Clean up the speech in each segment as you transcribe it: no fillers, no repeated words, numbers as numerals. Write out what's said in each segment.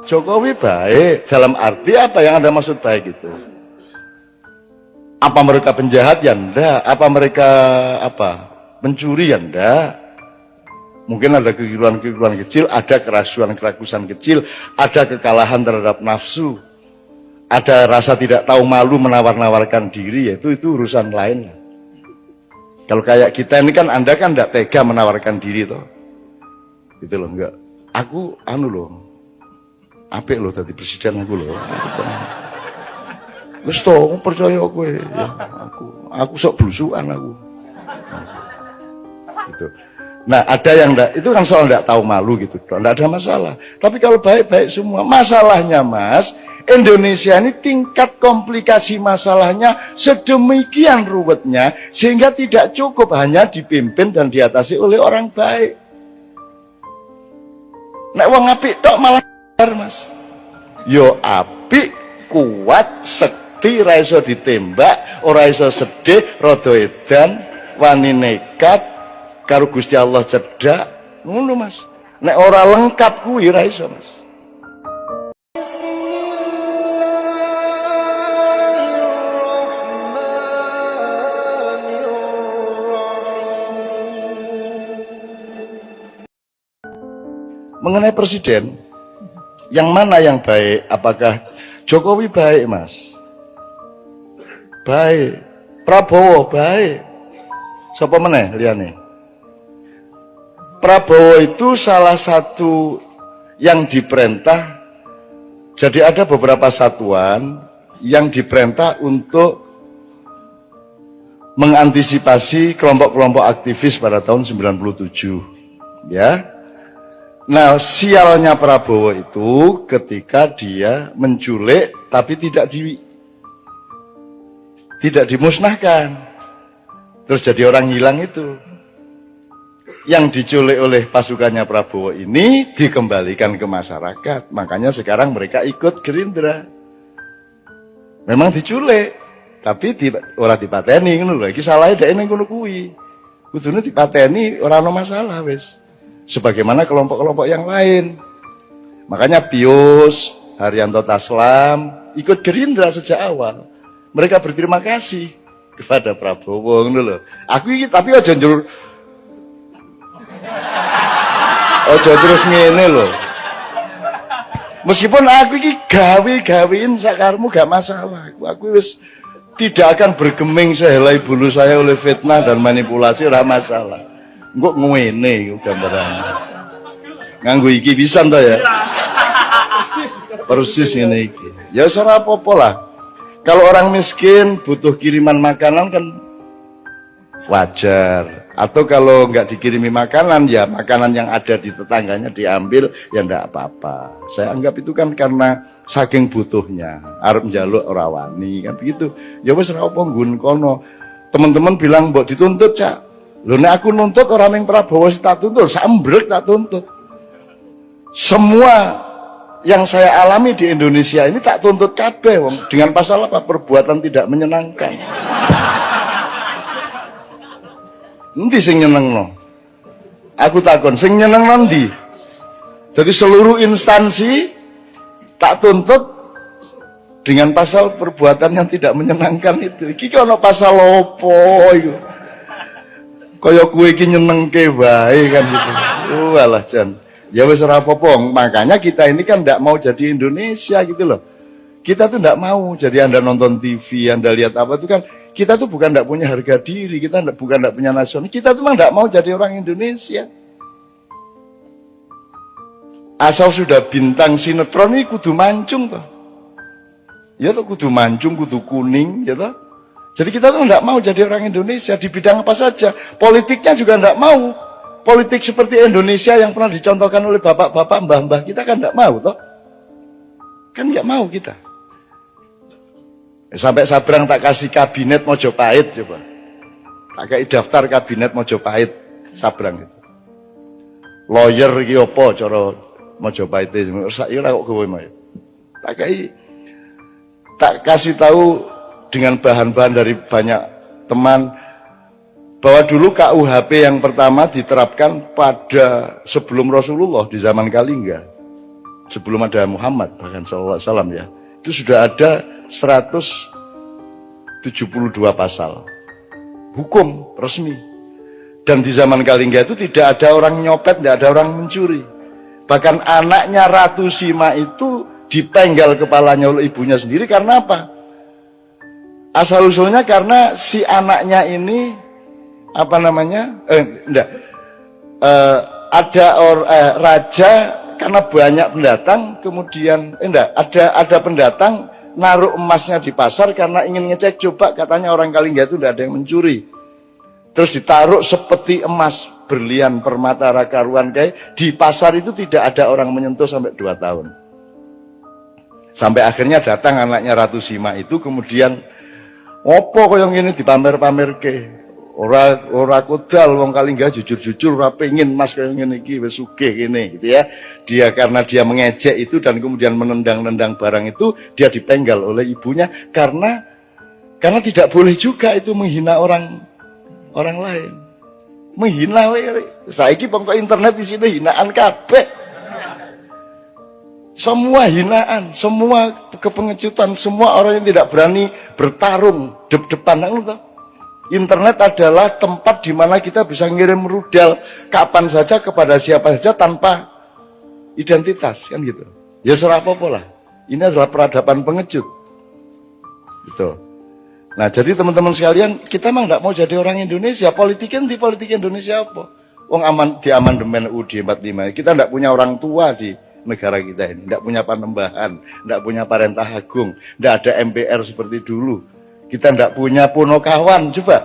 Jokowi baik dalam arti apa yang Anda maksud baik itu? Apa mereka penjahat? Ya enggak. Apa mereka mencuri? Ya enggak. Mungkin ada kekeliruan-kekeliruan kecil, ada keraguan-keraguan kecil, ada kekalahan terhadap nafsu, ada rasa tidak tahu malu menawar-nawarkan diri, itu urusan lain. Kalau kayak kita ini kan, Anda kan enggak tega menawarkan diri toh. Gitu loh, enggak. Aku apik loh tadi presiden aku loh. Wis to, percaya kowe. Ya, aku sok blusukan aku. Gitu. Nah, ada yang enggak, itu kan soal enggak tahu malu gitu. Enggak ada masalah. Tapi kalau baik-baik semua, masalahnya Mas, Indonesia ini tingkat komplikasi masalahnya sedemikian ruwetnya sehingga tidak cukup hanya dipimpin dan diatasi oleh orang baik. Nek wong apik tok malah Mas. Yo apik, kuat, sekti, ra iso ditembak, ora iso sedih, rada edan, wani nekat, karo Gusti Allah cedak, ngono Mas. Nek ora lengkap kuwi ra iso Mas. Mengenai presiden, yang mana yang baik? Apakah Jokowi baik, Mas? Baik. Prabowo baik. Sapa meneh liyane? Prabowo itu salah satu yang diperintah. Jadi ada beberapa satuan yang diperintah untuk mengantisipasi kelompok-kelompok aktivis pada tahun 97. Ya. Nah, sialnya Prabowo itu ketika dia menculik tapi tidak dimusnahkan. Terus jadi orang hilang itu. Yang diculik oleh pasukannya Prabowo ini dikembalikan ke masyarakat. Makanya sekarang mereka ikut Gerindra. Memang diculik, tapi ora dipateni ngono lho. Iki salahe dhek ning ngono kuwi. Kudune dipateni ora ono masalah wis. Sebagaimana kelompok-kelompok yang lain. Makanya Pius, Haryanto Taslam ikut Gerindra sejak awal. Mereka berterima kasih kepada Prabowo ngono lho. Aku iki tapi aja njur terus ngene lho. Meskipun aku iki gawe-gawein sakarmu gak masalah. Aku wis tidak akan bergeming sehelai bulu saya oleh fitnah dan manipulasi, ora masalah. Engko ngene iku gambaran. Nganggo iki pisan to ya. Persis ngene iki. Ya ora apa-apa lah. Kalau orang miskin butuh kiriman makanan kan wajar. Atau kalau nggak dikirimi makanan, ya makanan yang ada di tetangganya diambil, ya enggak apa-apa. Saya anggap itu kan karena saking butuhnya. Arep njaluk ora wani kan begitu. Ya wis ora apa nggon kono. Teman-teman bilang mbok dituntut, Cak. Lho nek aku nuntut orang yang Prabowo tak tuntut, sambrek tak tuntut. Semua yang saya alami di Indonesia ini tak tuntut kabeh wong. Dengan pasal apa? Perbuatan tidak menyenangkan. Endi sing nyenengno? Aku takon, sing nyenengno ndi? Jadi seluruh instansi tak tuntut dengan pasal perbuatan yang tidak menyenangkan itu. Iki ono pasal opo iku? Kaya kowe iki nyenengke wae kan gitu. Walah Jan. Ya wis ora apa-apa. Makanya kita ini kan ndak mau jadi Indonesia gitu loh. Kita tuh ndak mau jadi Anda nonton TV, Anda lihat apa itu kan kita tuh bukan ndak punya harga diri, kita bukan ndak punya nasional. Kita tuh mah ndak mau jadi orang Indonesia. Asal sudah bintang sinetron ini kudu mancung toh. Ya toh kudu mancung, kudu kuning, ya toh. Jadi kita tuh nggak mau jadi orang Indonesia di bidang apa saja. Politiknya juga nggak mau. Politik seperti Indonesia yang pernah dicontohkan oleh bapak-bapak, mbah-mbah kita kan nggak mau toh. Kan nggak mau kita. Sampai Sabrang tak kasih kabinet Mojopahit coba. Tak kasih daftar kabinet Mojopahit Sabrang itu. Lawyer iki apa cara Mojopahit iki sak ora kok kowe mau. Tak kasih tahu dengan bahan-bahan dari banyak teman bahwa dulu KUHP yang pertama diterapkan pada sebelum Rasulullah di zaman Kalingga. sebelum ada Muhammad bahkan sallallahu alaihi wasallam ya, itu sudah ada 172 pasal hukum resmi. Dan di zaman Kalingga itu tidak ada orang nyopet, tidak ada orang mencuri. Bahkan anaknya Ratu Sima itu dipenggal kepalanya oleh ibunya sendiri karena apa? Asal usulnya karena si anaknya ini apa namanya? Raja karena banyak pendatang, kemudian ada pendatang naruh emasnya di pasar karena ingin ngecek coba katanya orang Kalingga itu tidak ada yang mencuri. Terus ditaruh seperti emas, berlian, permata, rakaruan kayak di pasar itu tidak ada orang menyentuh sampai 2 tahun. Sampai akhirnya datang anaknya Ratu Sima itu, kemudian opo koyo ngene dipamer-pamerke. Ora kodal wong Kalingga jujur-jujur ora pengin emas koyo ngene iki wis sugih kene gitu ya. Dia karena dia mengejek itu dan kemudian menendang-nendang barang itu, dia dipenggal oleh ibunya karena tidak boleh juga itu menghina orang lain. Menghina saiki pokok internet di sini hinaan kabeh. Semua hinaan, semua kepengecutan, semua orang yang tidak berani bertarung depan. Internet adalah tempat di mana kita bisa ngirim rudal kapan saja kepada siapa saja tanpa identitas, kan gitu. Ya serah apa lah. Ini adalah peradaban pengecut. Gitu. Nah, jadi teman-teman sekalian, kita memang tidak mau jadi orang Indonesia. Politik Indonesia apa? Di amandemen UUD 45, kita tidak punya orang tua di negara kita ini. Tidak punya panembahan, tidak punya parentah agung, tidak ada MPR seperti dulu. Kita tidak punya punokawan, coba.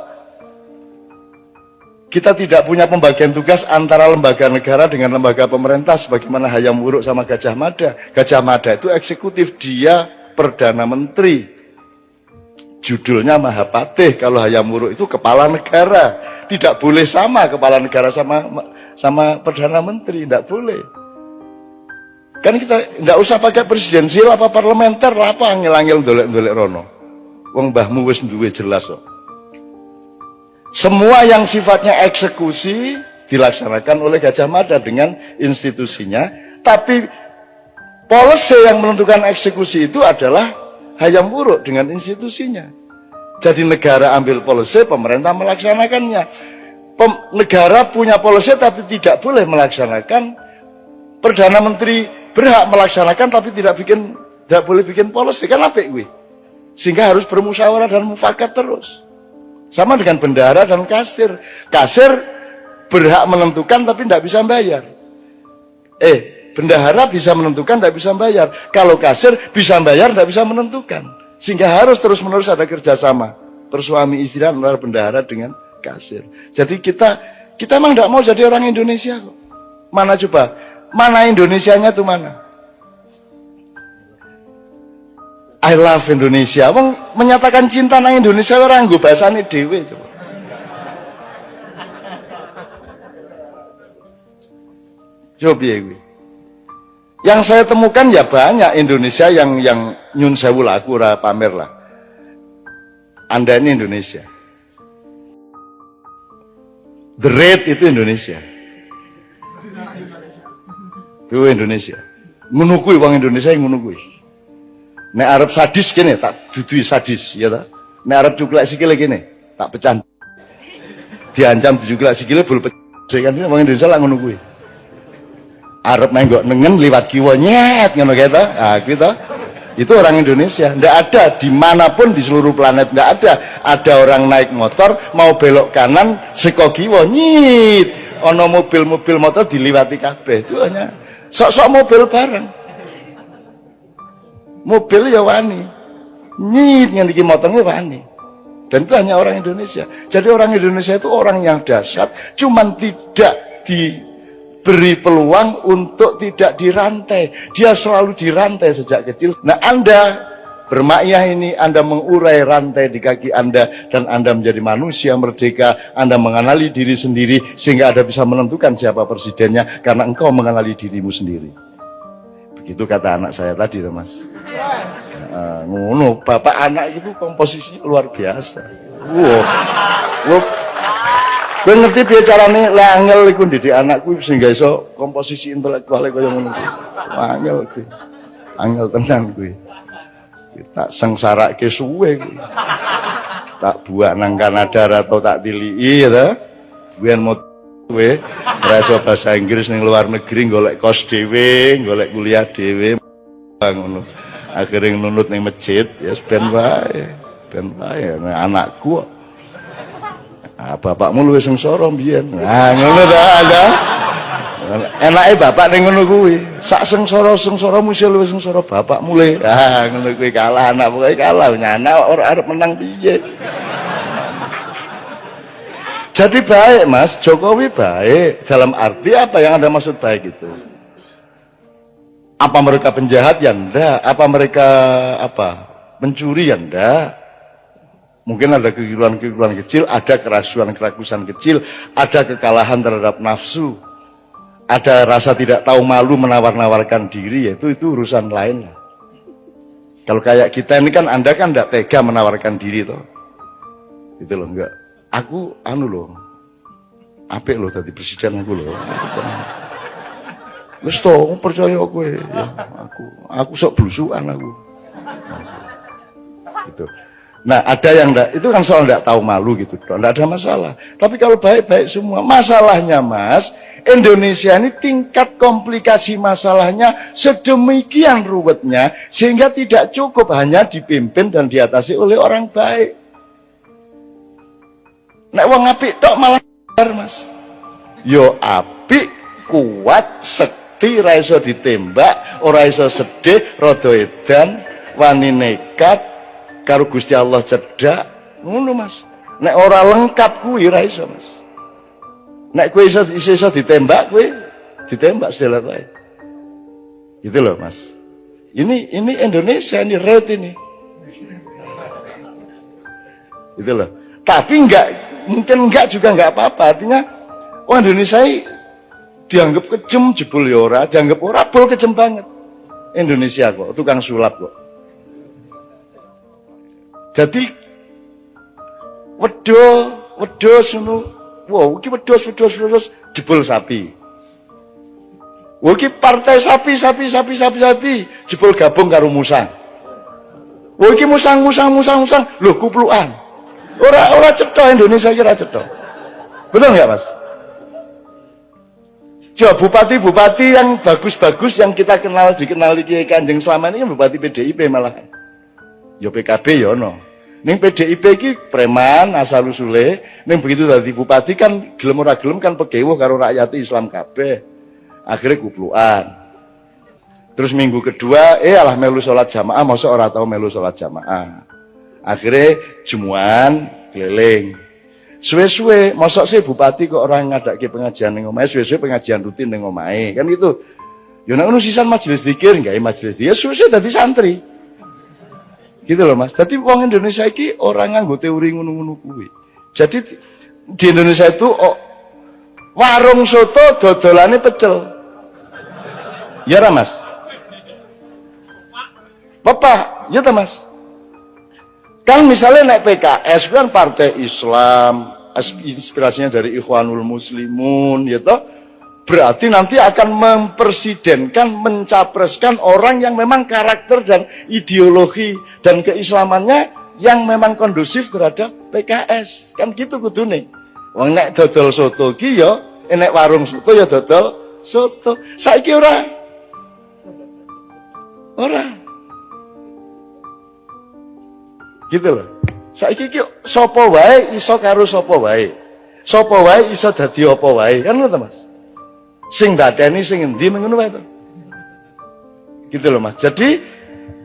Kita tidak punya pembagian tugas antara lembaga negara dengan lembaga pemerintah, sebagaimana Hayam Wuruk sama Gajah Mada. Gajah Mada itu eksekutif, dia Perdana Menteri. Judulnya Mahapatih. Kalau Hayam Wuruk itu kepala negara. Tidak boleh sama kepala negara sama Perdana Menteri, tidak boleh. Kan kita tidak usah pakai presidensial apa parlementer, apa angel-angel dolek-dolek rono. Wong mbahmu wis duwe jelas kok. Semua yang sifatnya eksekusi dilaksanakan oleh Gajah Mada dengan institusinya, tapi policy yang menentukan eksekusi itu adalah Hayam Wuruk dengan institusinya. Jadi negara ambil policy, pemerintah melaksanakannya. Negara punya policy tapi tidak boleh melaksanakan. Perdana Menteri berhak melaksanakan tapi tidak boleh bikin policy. Kan apa gue? Sehingga harus bermusyawarah dan mufakat terus. Sama dengan bendahara dan kasir. Kasir berhak menentukan tapi tidak bisa bayar. Bendahara bisa menentukan, tidak bisa bayar. Kalau kasir bisa bayar, tidak bisa menentukan. Sehingga harus terus-menerus ada kerjasama bersuami istri antara bendahara dengan kasir. Jadi kita memang tidak mau jadi orang Indonesia kok. Mana coba? Mana Indonesianya tuh mana? I love Indonesia. Wong menyatakan cinta nang Indonesia orang nggo bahasane dhewe coba. Coba ya gue. Yang saya temukan ya banyak Indonesia yang nyun sewu laku ora pamer lah. Anda ini Indonesia. The Red itu Indonesia. Itu Indonesia. Ngono kuwi wong Indonesia yang ngono kuwi. Nek arep sadis kene tak dudui sadis ya ta. Nek arep cuklek sikile kene tak pecah. Diancam dicuklek sikile bul pecah kan wong Indonesia lah ngono kuwi. Arab menggok nengen liwat kiwa nyet ngono kae ta. Ah kuwi ta. Itu orang Indonesia. Ndak ada dimanapun di seluruh planet, ndak ada. Ada orang naik motor mau belok kanan seko kiwa nyit. Ono mobil-mobil motor diliwati kabeh. Itu hanya sok-sok mobil bareng. Mobil ya wani. Nyit nganti ki motornya wani. Dan itu hanya orang Indonesia. Jadi orang Indonesia itu orang yang dahsyat, cuman tidak diberi peluang untuk tidak dirantai. Dia selalu dirantai sejak kecil. Nah, Anda bermakyah ini, Anda mengurai rantai di kaki Anda, dan Anda menjadi manusia merdeka. Anda mengenali diri sendiri sehingga Anda bisa menentukan siapa presidennya karena engkau mengenali dirimu sendiri. Begitu kata anak saya tadi, Mas. Ngono, bapak anak itu komposisinya luar biasa. Wow. Kowe ngerti piye carane lek angel iku ndidik anakku sehingga iso komposisi intelektual kaya ngono. Angel kuwi. Angel tenan kuwi. Tak sengsarake suwe kuwi. Tak buak nang Kanada atau tak tiliki ya ta. Biyen mau kowe ora iso bahasa Inggris ning luar negeri golek kos dhewe, golek kuliah dhewe ngono. Akhire nunut ning masjid ya ben wae. Ben wae anakku. Ah, bapakmu luwih sengsara mbiyen. Nah, ngono ta, ada. Enake bapak ning ngono kuwi. Sak sengsara-sengsaramu isih luwih sengsara bapakmu le. Ah, ngono kuwi kalah anak pokoke kalah. Nyana ora arep menang piye. Jadi baik, Mas. Jokowi baik. Dalam arti apa yang Anda maksud baik itu? Apa mereka penjahat? Ya enggak. Apa mereka mencuri? Ya enggak. Mungkin ada kekeliruan-kekeliruan kecil, ada kerasuan-kerakusan kecil, ada kekalahan terhadap nafsu, ada rasa tidak tahu malu menawar-nawarkan diri, yaitu itu urusan lain lah. Kalau kayak kita ini kan, Anda kan tidak tega menawarkan diri toh. Itu loh, enggak. Aku loh, apik loh tadi presiden aku loh. Wis toh, percaya aku ya. Aku sok blusukan aku. Gitu. Nah, ada yang enggak, itu kan soal enggak tahu malu gitu, enggak ada masalah. Tapi kalau baik-baik semua, masalahnya Mas, Indonesia ini tingkat komplikasi masalahnya sedemikian ruwetnya, sehingga tidak cukup hanya dipimpin dan diatasi oleh orang baik. Nek wong apik tok malah Mas. Yo apik, kuat, sekti, ora iso ditembak, ora iso sedih, rada edan, wani nekat, karo Gusti Allah cedak, ngono Mas. Nek ora lengkap kuwi ora iso, Mas. Nek kowe iso ditembak, kowe ditembak sedelat wae. Gitu loh, Mas. Ini Indonesia, ini red ini. Gitu loh. Tapi mungkin juga enggak apa-apa. Artinya orang Indonesia dianggap kejem jebul ya ora, dianggap ora bol kejem banget. Indonesia kok, tukang sulap kok. Jadi wedhus ngono. Wow, iki wedhus jebol sapi. Wah, iki partai sapi jebol gabung karo musang. Wah, iki musang. Lho, kuplukan. Ora cetha Indonesia iki ora cetha. Betul enggak, Mas? Coba bupati-bupati yang bagus-bagus yang kita dikenali Kiai Kanjeng selama ini kan bupati PDIP malahan. Ya PKB ya ono. Ning PDIP iki preman asal-usule, ning begitu dadi bupati kan gelem ora gelem kan pegewuh karo rakyat Islam kabeh. Akhirnya kuplukan. Terus minggu kedua alah melu salat jamaah, masa ora tau melu salat jamaah. Akhirnya jemuan keliling. Suwe-suwe mosok sih bupati kok orang ngadake pengajian ning omahe, suwe-suwe pengajian rutin ning omahe. Kan gitu. Ya nek ngono sisan majelis zikir, gawe majelis zikir, suwe-suwe dadi santri. Gitu loh Mas. Jadi wong Indonesia iki orang nganggo teori ngono-ngono kuwi. Jadi di Indonesia itu warung soto dodolane pecel. Ya ra Mas? Papa, ya ta Mas? Kan misalnya naik PKS kan partai Islam, inspirasinya dari Ikhwanul Muslimun, ya toh? Berarti nanti akan mempresidenkan, mencapreskan orang yang memang karakter dan ideologi dan keislamannya yang memang kondusif terhadap PKS. Kan gitu kudune. Wong nek dodol soto ki ya, nek warung soto ya dodol soto. Saiki ora. Gitu loh. Saiki ki sapa wae iso karo sapa wae. Sapa wae iso dadi apa wae. Kan ngono ta Mas? Sing dadeni sing endi ngono wae to. Gitu loh Mas. Jadi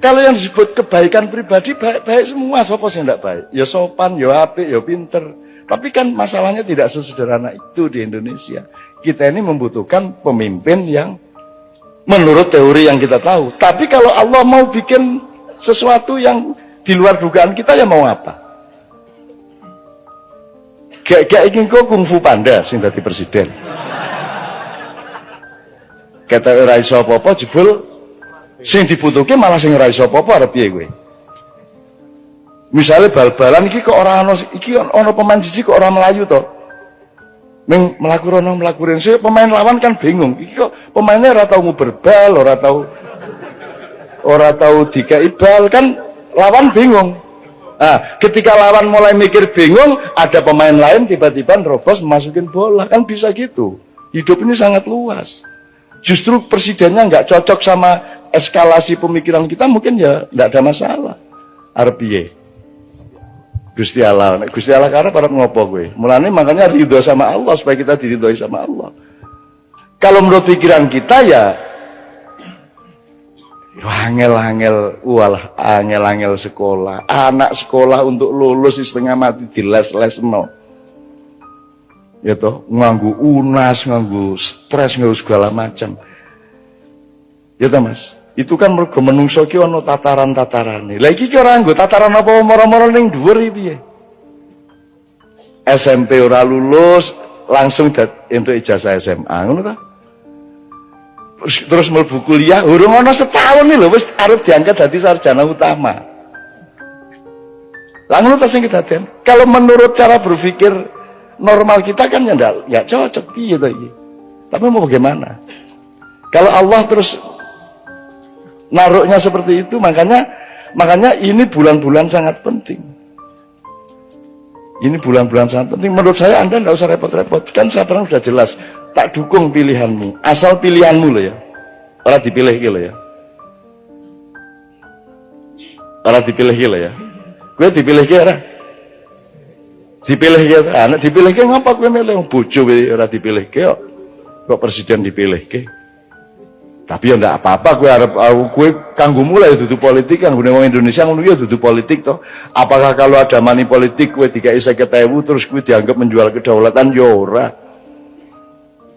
kalau yang disebut kebaikan pribadi baik-baik semua, sapa sing ndak baik? Ya sopan, ya apik, ya pinter. Tapi kan masalahnya tidak sesederhana itu di Indonesia. Kita ini membutuhkan pemimpin yang menurut teori yang kita tahu. Tapi kalau Allah mau bikin sesuatu yang di luar dugaan kita, ya mau apa? Gak ingin kok kungfu panda sing dadi presiden. Kata ora iso apa-apa jebul sing dibutuhke malah sing ora iso apa-apa arep piye kowe? Misale bal-balan iki kok ora ana, iki ana pemain siji kok ora melayu to. Ming melaku rono melaku rene. Pemain lawan kan bingung. Iki kok pemainnya ora tau nguber bal, ora tau dikai bal, kan lawan bingung. Nah, ketika lawan mulai mikir bingung, ada pemain lain tiba-tiba nerobos masukin bola, kan bisa gitu. Hidup ini sangat luas. Justru presidennya nggak cocok sama eskalasi pemikiran kita, mungkin ya nggak ada masalah. Arep piye? Gusti Allah karena para ngopo gue. Mulane makanya ridho sama Allah supaya kita diridhoi sama Allah. Kalau menurut pikiran kita ya angel sekolah. Anak sekolah untuk lulus setengah mati di les-lesno. Ya toh, nganggu unas, nganggu stres, nganggu segala macam. Ya toh Mas. Itu kan mergo menungso ki ana tataran-tatarane. Lah iki ki ora nggo tataran apa moro-moro ning dhuwur iki piye? SMP ora lulus, langsung entuk ijazah SMA, ngono ta? Terus mlebu kuliah, urung ana setahun iki lho wis arep diangkat dadi sarjana utama. Lah ngono ta sing kedaden. Kalau menurut cara berpikir normal kita kan ya enggak cocok piye to iki. Tapi mau bagaimana? Kalau Allah terus naruhnya seperti itu, makanya ini bulan-bulan sangat penting. Ini bulan-bulan sangat penting. Menurut saya Anda tidak usah repot-repot. Kan sekarang sudah jelas. Tak dukung pilihanmu. Asal pilihanmu loh ya. Orang dipilih gitu ya. Orang dipilih gitu ya. Gue dipilih gitu. Dipilih gitu. Anak dipilih gitu ngapa gue milih? Bojo orang dipilih gitu. Kok presiden dipilih gitu. Tapi ya enggak apa-apa, gue kanggo mulai dudu politik, kanggo wong Indonesia ngono ya dudu politik toh. Apakah kalau ada money politik gue dikai 50.000 terus gue dianggap menjual kedaulatan ya ora.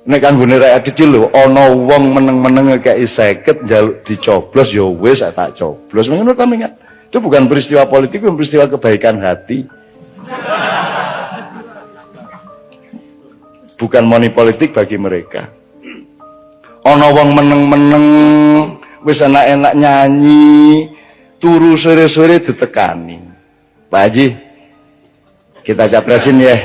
Nek kanggone rakyat kecil lho, ana wong meneng-meneng ngekeki 50 njaluk dicoblos ya wis tak coblos. Ngono ta mingat. Itu bukan peristiwa politik, itu peristiwa kebaikan hati. Bukan money politik bagi mereka. Ana wong meneng-meneng wis enak-enak nyanyi, turu sore-sore ditekani. Pak Haji, kita capresin ya.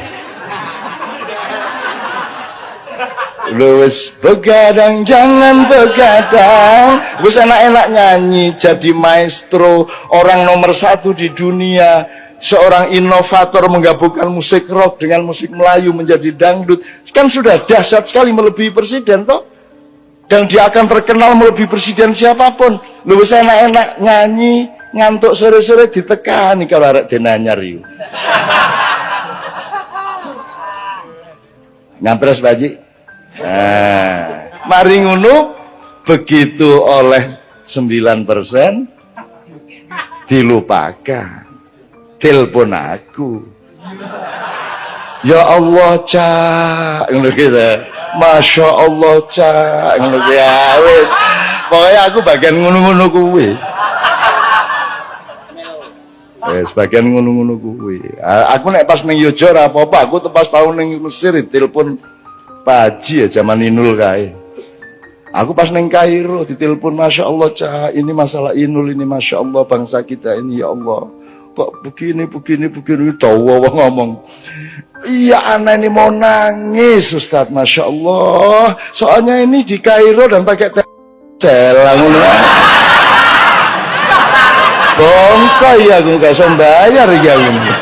Lu wis begadang jangan begadang, wis enak-enak nyanyi jadi maestro, orang nomor 1 di dunia, seorang inovator menggabungkan musik rock dengan musik Melayu menjadi dangdut, kan sudah dahsyat sekali melebihi presiden toh. Dan dia akan terkenal melebihi presiden siapapun. Lu wis enak-enak nyanyi, ngantuk sore-sore ditekani kalau arek denanyar iku. Ngampres Pak Haji. Mari ngono begitu oleh 9% dilupakan. Telepon aku. Ya Allah Cak, ngono gitu. Masya Allah Cak, ngono ya wis. Pokoknya aku bagian ngono-ngono kuwi. Sebagian ngono-ngono kuwi. Aku nek pas ning Yojo ora apa-apa, aku pas tahun ning Mesir telepon Pak Haji ya zaman Inul kae. Aku pas ning Kairo ditelepon, Masya Allah Cak, ini masalah Inul ini, Masya Allah bangsa kita ini ya Allah. Kok begini tawa wong ngomong. Iya anak ini mau nangis Ustaz, Masya Allah. Soalnya ini di Kairo dan pakai telang. Bongkok ya aku gak bisa bayar ya ini.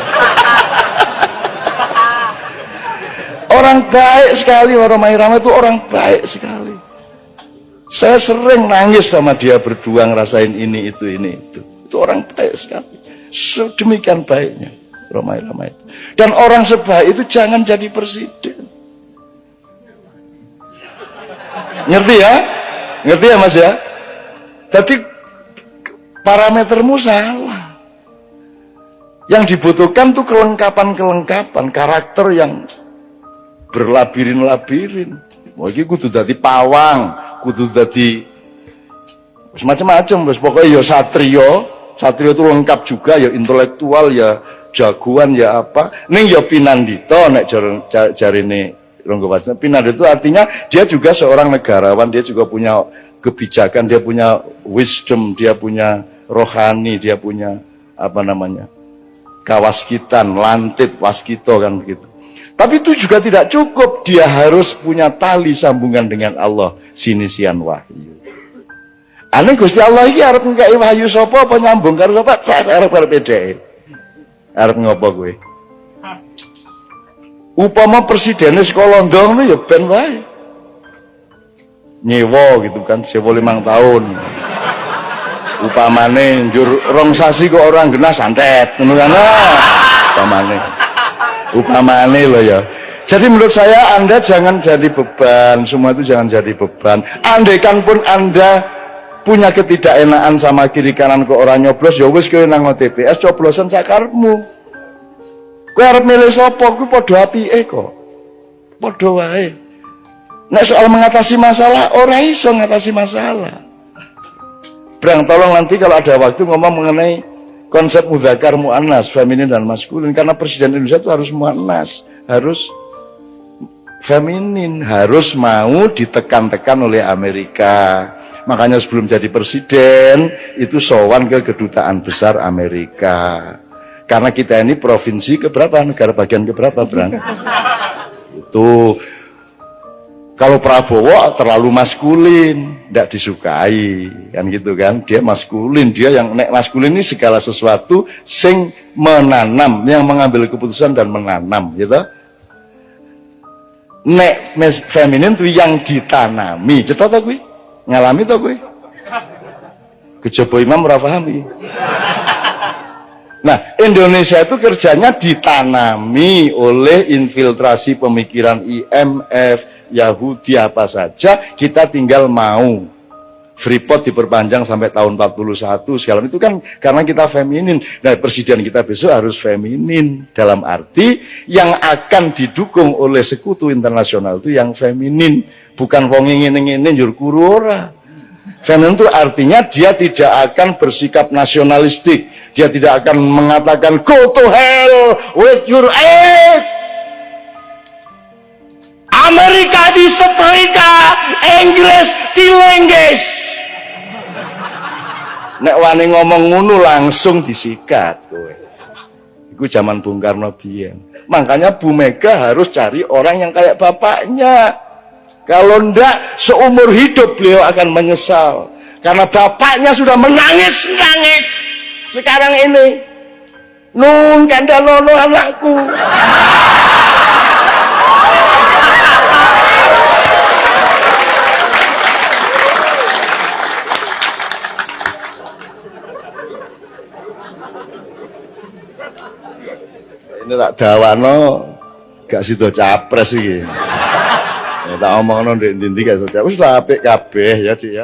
Orang baik sekali, orang Mairama itu orang baik sekali. Saya sering nangis sama dia berdua ngerasain ini itu. Itu orang baik sekali. Sedemikian baiknya Roma itu. Dan orang sebaik itu jangan jadi presiden. Ngerti ya Mas ya? Jadi parametermu salah. Yang dibutuhkan tuh kelengkapan karakter yang berlabirin-labirin. Wah iki kudu dadi pawang, kudu dadi macam-macam wis pokoknya ya Satrio itu lengkap juga, ya intelektual, ya jagoan, ya apa. Ning ya Pinandito nek jarine Ronggo Warsito. Pinandito artinya dia juga seorang negarawan, dia juga punya kebijakan, dia punya wisdom, dia punya rohani, dia punya apa namanya? Kawaskitan, lantip, waskito kan begitu. Tapi itu juga tidak cukup, dia harus punya tali sambungan dengan Allah, sinisian wahyu. Aneh Gusti Allah iki arep ngkai wahyu sapa apa nyambung karo sapa? Arep dhek. Arep ngopo kowe? Upama presidennya sekolah ndong ya ben wae. Nyewa gitu kan, sewa 5 tahun. Upamane njur rong sasi kok orang genah santet, ngono kan. Upamane loh ya. Jadi menurut saya Anda jangan jadi beban, semua itu jangan jadi beban. Andaikan pun Anda punya ketidakenaan sama kiri kanan ke orang nyoblos, ya wis kowe nang TPS coblosan sakarepmu. Kowe arep milih sapa kuwi padha apike kok. Padha wae. Nek soal mengatasi masalah, ora iso ngatasi masalah. Brang, tolong nanti kalau ada waktu ngomong mengenai konsep mudzakkar muannas, feminin dan maskulin, karena presiden Indonesia itu harus muannas, harus feminin, harus mau ditekan-tekan oleh Amerika. Makanya sebelum jadi presiden itu sowan ke kedutaan besar Amerika. Karena kita ini provinsi keberapa, negara bagian keberapa, Brang? Itu kalau Prabowo terlalu maskulin, tidak disukai, kan gitu kan? Dia maskulin, dia yang nek maskulin ini segala sesuatu sing menanam, yang mengambil keputusan dan menanam, gitu. Nek feminin itu yang ditanami, cetok to kuwi? Ngalami to kuwi? Kejaba imam ora paham iki. Nah, Indonesia itu kerjanya ditanami oleh infiltrasi pemikiran IMF, Yahudi apa saja, kita tinggal mau. Freeport diperpanjang sampai tahun 41 segala itu kan karena kita feminin. Nah, presiden kita besok harus feminin, dalam arti yang akan didukung oleh sekutu internasional itu yang feminin, bukan wong ngene-ngene njur kuru ora. Feminin itu artinya dia tidak akan bersikap nasionalistik, dia tidak akan mengatakan go to hell with your aid. Amerika disetrika, Inggris dilengges. Nek wani ngomong ngono langsung disikat kowe. Iku zaman Bung Karno biyen. Makanya Bu Mega harus cari orang yang kayak bapaknya. Kalau ndak seumur hidup beliau akan menyesal. Karena bapaknya sudah menangis-nangis. Sekarang ini nun kandalono anakku. Ini tak dawano gak sido capres iki. Tak omongno ndek ndi gak sido capres, wis apik kabeh ya Dik ya.